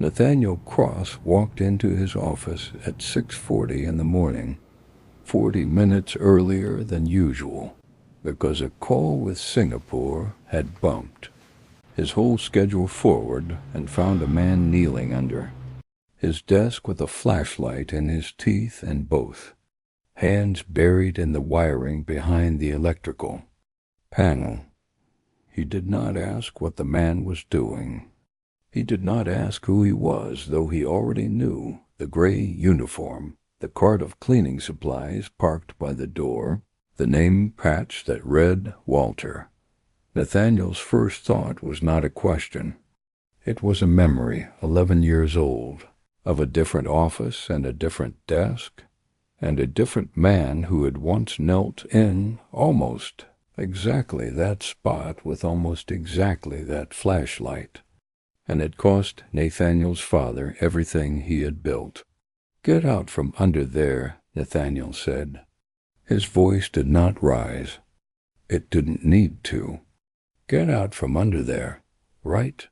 Nathaniel Cross walked into his office at 6:40 in the morning, 40 minutes earlier than usual, because a call with Singapore had bumped his whole schedule forward, and found a man kneeling under his desk with a flashlight in his teeth and both hands buried in the wiring behind the electrical panel. He did not ask what the man was doing. He did not ask who he was, though he already knew the gray uniform, the cart of cleaning supplies parked by the door, the name patch that read Walter. Nathaniel's first thought was not a question. It was a memory, 11 years old, of a different office and a different desk, and a different man who had once knelt in almost exactly that spot with almost exactly that flashlight, and it cost Nathaniel's father everything he had built. "Get out from under there," Nathaniel said. His voice did not rise. It didn't need to. "Get out from under there, right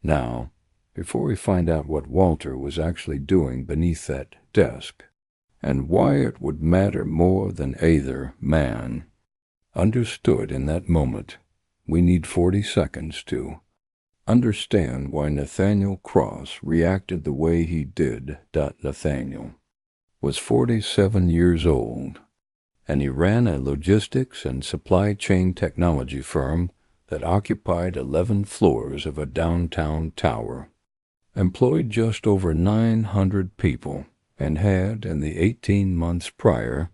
now, before we find out what Walter was actually doing beneath that desk, and why it would matter more than either man understood in that moment. We need 40 seconds to understand why Nathaniel Cross reacted the way he did. Nathaniel was 47 years old, and he ran a logistics and supply chain technology firm that occupied 11 floors of a downtown tower, employed just over 900 people, and had, in the 18 months prior,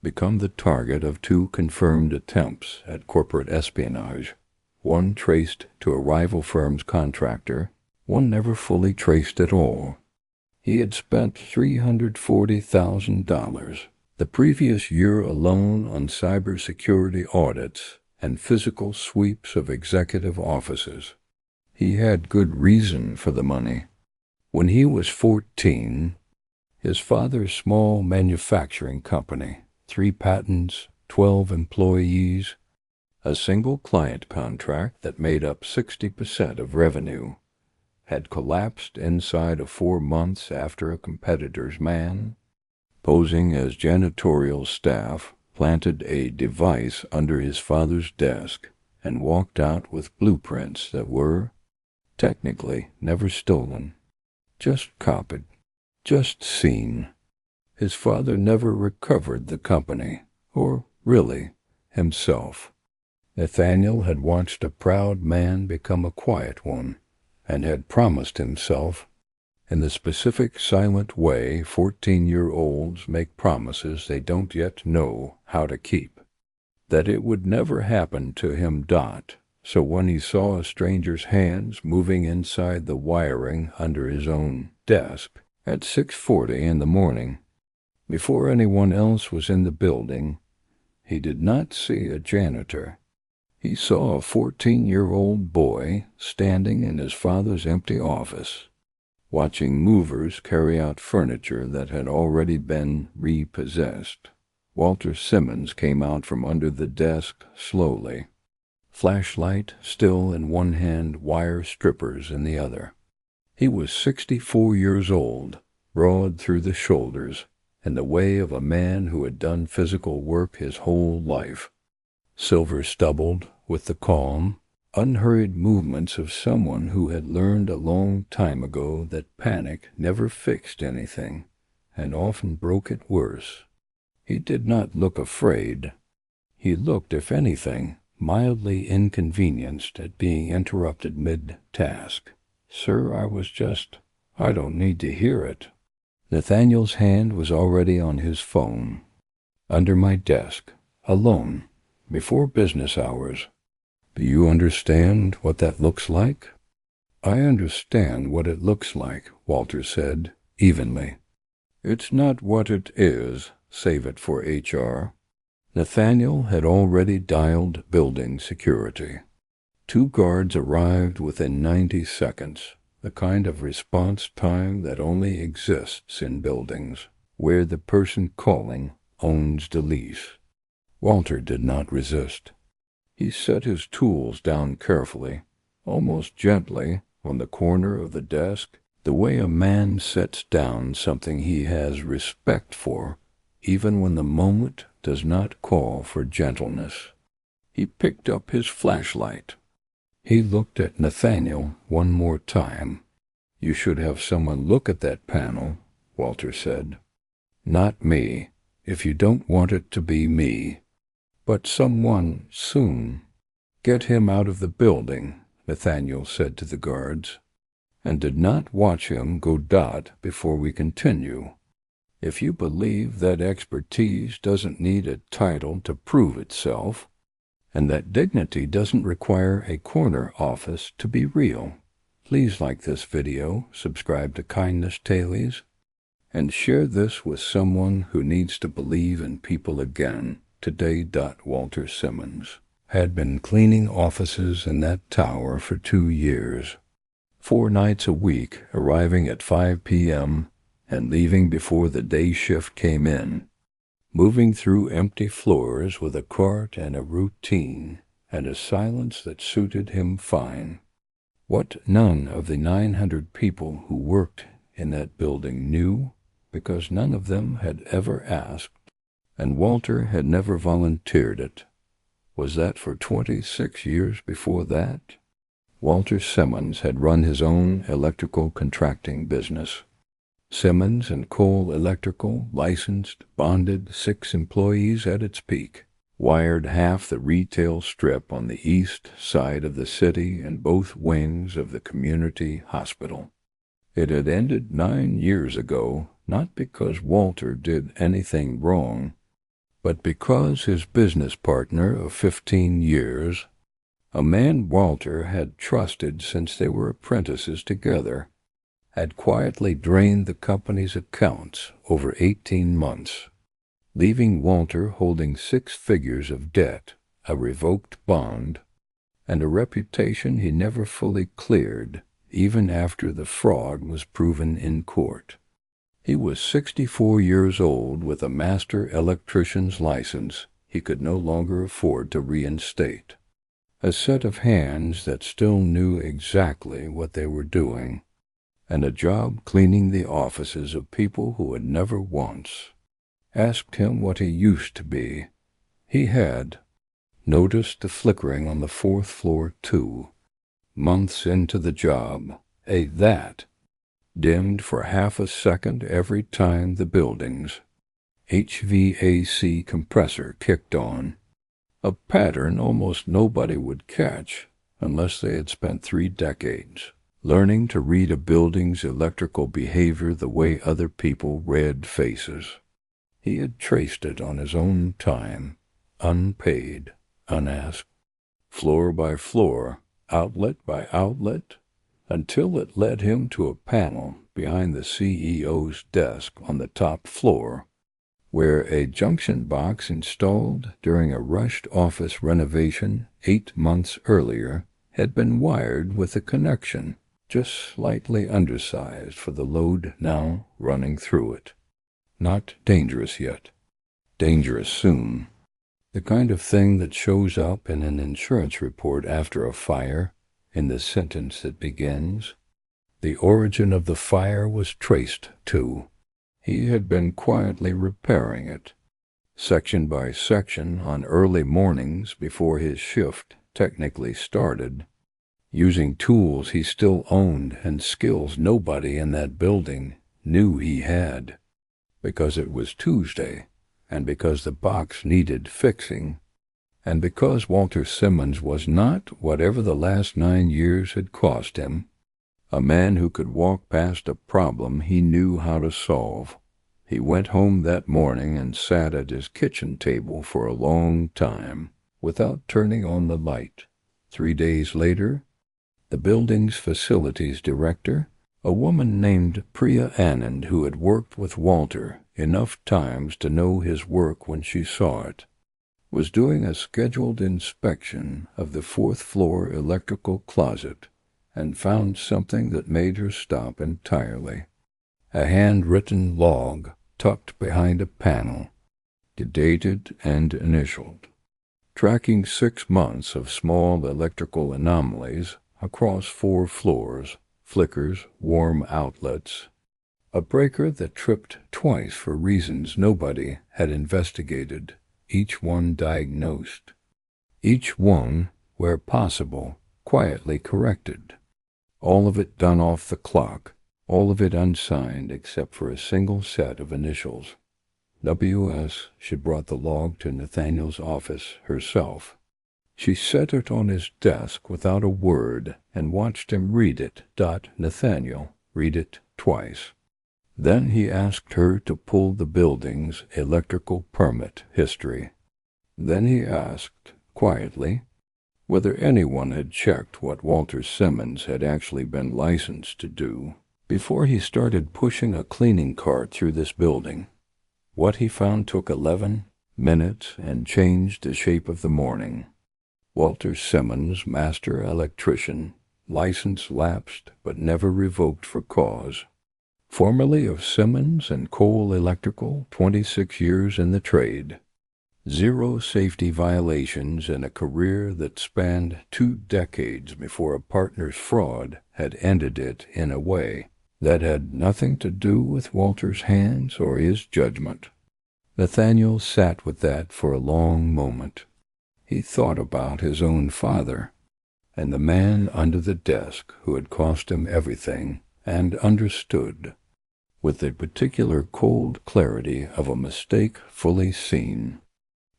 become the target of 2 confirmed attempts at corporate espionage, one traced to a rival firm's contractor, one never fully traced at all. He had spent $340,000 the previous year alone on cybersecurity audits and physical sweeps of executive offices. He had good reason for the money. When he was 14, his father's small manufacturing company, 3 patents, 12 employees, a single client contract that made up 60% of revenue, had collapsed inside of 4 months after a competitor's man, posing as janitorial staff, planted a device under his father's desk and walked out with blueprints that were, technically, never stolen, just copied, just seen. His father never recovered the company, or really, himself. Nathaniel had watched a proud man become a quiet one, and had promised himself, in the specific silent way 14-year-olds make promises they don't yet know how to keep, that it would never happen to him. So when he saw a stranger's hands moving inside the wiring under his own desk at 6:40 in the morning, before anyone else was in the building, he did not see a janitor. He saw a 14-year-old boy standing in his father's empty office, watching movers carry out furniture that had already been repossessed. Walter Simmons came out from under the desk slowly, flashlight still in one hand, wire strippers in the other. He was 64 years old, broad through the shoulders, in the way of a man who had done physical work his whole life, silver-stubbled, with the calm, unhurried movements of someone who had learned a long time ago that panic never fixed anything, and often broke it worse. He did not look afraid. He looked, if anything, mildly inconvenienced at being interrupted mid-task. "Sir, I don't need to hear it." Nathaniel's hand was already on his phone. "Under my desk, alone, before business hours. Do you understand what that looks like?" "I understand what it looks like," Walter said, evenly. "It's not what it is. Save it for HR." Nathaniel had already dialed building security. 2 guards arrived within 90 seconds, the kind of response time that only exists in buildings, where the person calling owns the lease. Walter did not resist. He set his tools down carefully, almost gently, on the corner of the desk, The way a man sets down something he has respect for, even when the moment does not call for gentleness. He picked up his flashlight. He looked at Nathaniel one more time. "You should have someone look at that panel," Walter said. "Not me, if you don't want it to be me. But someone soon." "Get him out of the building," Nathaniel said to the guards, "and did not watch him go dot before we continue. If you believe that expertise doesn't need a title to prove itself, and that dignity doesn't require a corner office to be real, please like this video, subscribe to Kindness Tales, and share this with someone who needs to believe in people again. Today. Walter Simmons had been cleaning offices in that tower for 2 years, 4 nights a week, arriving at 5 p.m. and leaving before the day shift came in, moving through empty floors with a cart and a routine and a silence that suited him fine. What none of the 900 people who worked in that building knew, because none of them had ever asked, and Walter had never volunteered it, was that for 26 years before that, Walter Simmons had run his own electrical contracting business. Simmons and Cole Electrical, licensed, bonded, 6 employees at its peak, wired half the retail strip on the east side of the city and both wings of the community hospital. It had ended 9 years ago, not because Walter did anything wrong, but because his business partner of 15 years, a man Walter had trusted since they were apprentices together, had quietly drained the company's accounts over 18 months, leaving Walter holding 6 figures of debt, a revoked bond, and a reputation he never fully cleared, even after the fraud was proven in court. He was 64 years old with a master electrician's license he could no longer afford to reinstate, a set of hands that still knew exactly what they were doing, and a job cleaning the offices of people who had never once asked him what he used to be. He had noticed the flickering on the 4th floor, too, months into the job, that dimmed for half a second every time the building's HVAC compressor kicked on, a pattern almost nobody would catch unless they had spent 3 decades learning to read a building's electrical behavior the way other people read faces. He had traced it on his own time, unpaid, unasked, floor by floor, outlet by outlet, until it led him to a panel behind the CEO's desk on the top floor, where a junction box installed during a rushed office renovation 8 months earlier had been wired with a connection just slightly undersized for the load now running through it. Not dangerous yet. Dangerous soon. The kind of thing that shows up in an insurance report after a fire, in the sentence that begins, "The origin of the fire was traced to." He had been quietly repairing it, section by section on early mornings before his shift technically started, using tools he still owned and skills nobody in that building knew he had, because it was Tuesday, and because the box needed fixing, and because Walter Simmons was not, whatever the last 9 years had cost him, a man who could walk past a problem he knew how to solve. He went home that morning and sat at his kitchen table for a long time, without turning on the light. 3 days later, the building's facilities director, a woman named Priya Anand, who had worked with Walter enough times to know his work when she saw it, was doing a scheduled inspection of the 4th floor electrical closet and found something that made her stop entirely. A handwritten log tucked behind a panel, dated and initialed, tracking 6 months of small electrical anomalies across 4 floors, flickers, warm outlets. A breaker that tripped twice for reasons nobody had investigated, each one diagnosed. Each one, where possible, quietly corrected. All of it done off the clock, all of it unsigned except for a single set of initials. W.S. She brought the log to Nathaniel's office herself. She set it on his desk without a word and watched him read it. Nathaniel read it twice. Then he asked her to pull the building's electrical permit history. Then he asked, quietly, whether anyone had checked what Walter Simmons had actually been licensed to do before he started pushing a cleaning cart through this building. What he found took 11 minutes and changed the shape of the morning. Walter Simmons, master electrician, license lapsed but never revoked for cause. Formerly of Simmons and Cole Electrical, 26 years in the trade. 0 safety violations in a career that spanned 2 decades before a partner's fraud had ended it in a way that had nothing to do with Walter's hands or his judgment. Nathaniel sat with that for a long moment. He thought about his own father, and the man under the desk who had cost him everything, and understood, with the particular cold clarity of a mistake fully seen,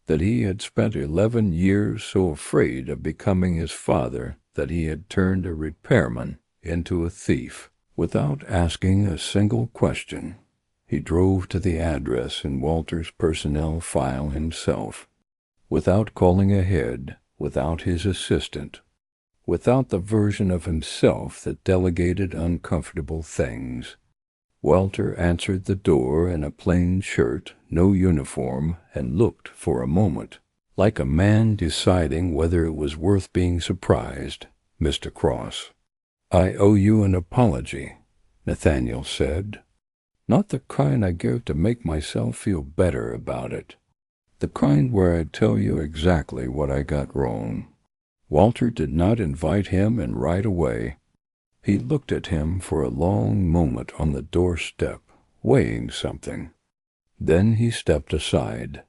that he had spent 11 years so afraid of becoming his father that he had turned a repairman into a thief. Without asking a single question, he drove to the address in Walter's personnel file himself, without calling ahead, without his assistant, without the version of himself that delegated uncomfortable things. Walter answered the door in a plain shirt, no uniform, and looked for a moment like a man deciding whether it was worth being surprised. "Mr. Cross, I owe you an apology," Nathaniel said. "Not the kind I give to make myself feel better about it. The kind where I tell you exactly what I got wrong." Walter did not invite him in right away. He looked at him for a long moment on the doorstep, weighing something. Then he stepped aside.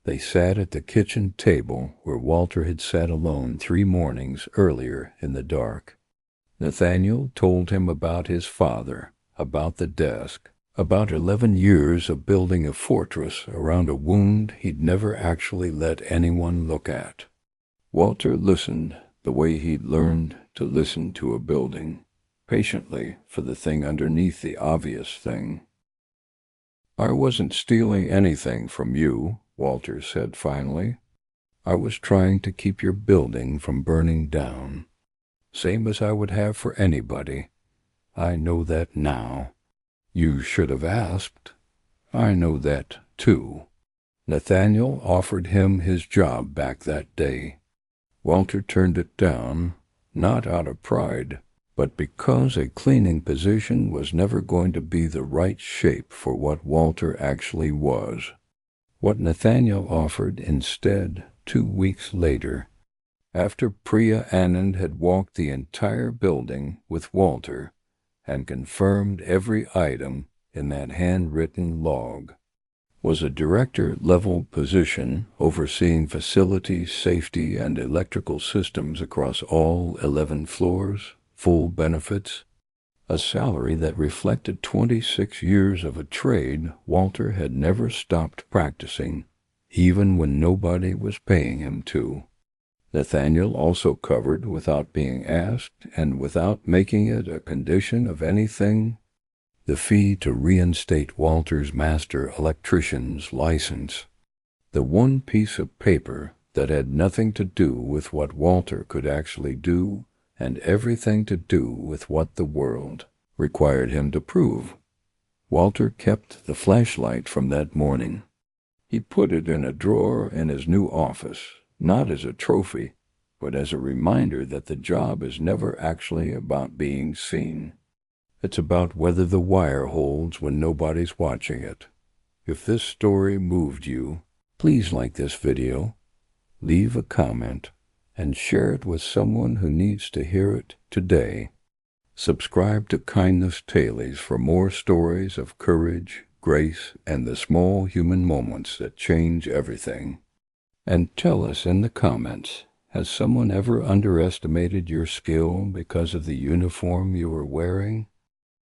They sat at the kitchen table where Walter had sat alone 3 mornings earlier in the dark. Nathaniel told him about his father, about the desk, about 11 years of building a fortress around a wound he'd never actually let anyone look at. Walter listened the way he'd learned to listen to a building, patiently for the thing underneath the obvious thing. "I wasn't stealing anything from you," Walter said finally. "I was trying to keep your building from burning down. Same as I would have for anybody. I know that now. You should have asked. I know that, too." Nathaniel offered him his job back that day. Walter turned it down, not out of pride, but because a cleaning position was never going to be the right shape for what Walter actually was. What Nathaniel offered instead 2 weeks later, after Priya Anand had walked the entire building with Walter and confirmed every item in that handwritten log, was a director-level position overseeing facility, safety, and electrical systems across all 11 floors, full benefits, a salary that reflected 26 years of a trade Walter had never stopped practicing, even when nobody was paying him to. Nathaniel also covered, without being asked and without making it a condition of anything, the fee to reinstate Walter's master electrician's license, the one piece of paper that had nothing to do with what Walter could actually do and everything to do with what the world required him to prove. Walter kept the flashlight from that morning. He put it in a drawer in his new office, not as a trophy, but as a reminder that the job is never actually about being seen. It's about whether the wire holds when nobody's watching it. If this story moved you, please like this video, leave a comment, and share it with someone who needs to hear it today. Subscribe to Kindness Tales for more stories of courage, grace, and the small human moments that change everything. And tell us in the comments, has someone ever underestimated your skill because of the uniform you were wearing?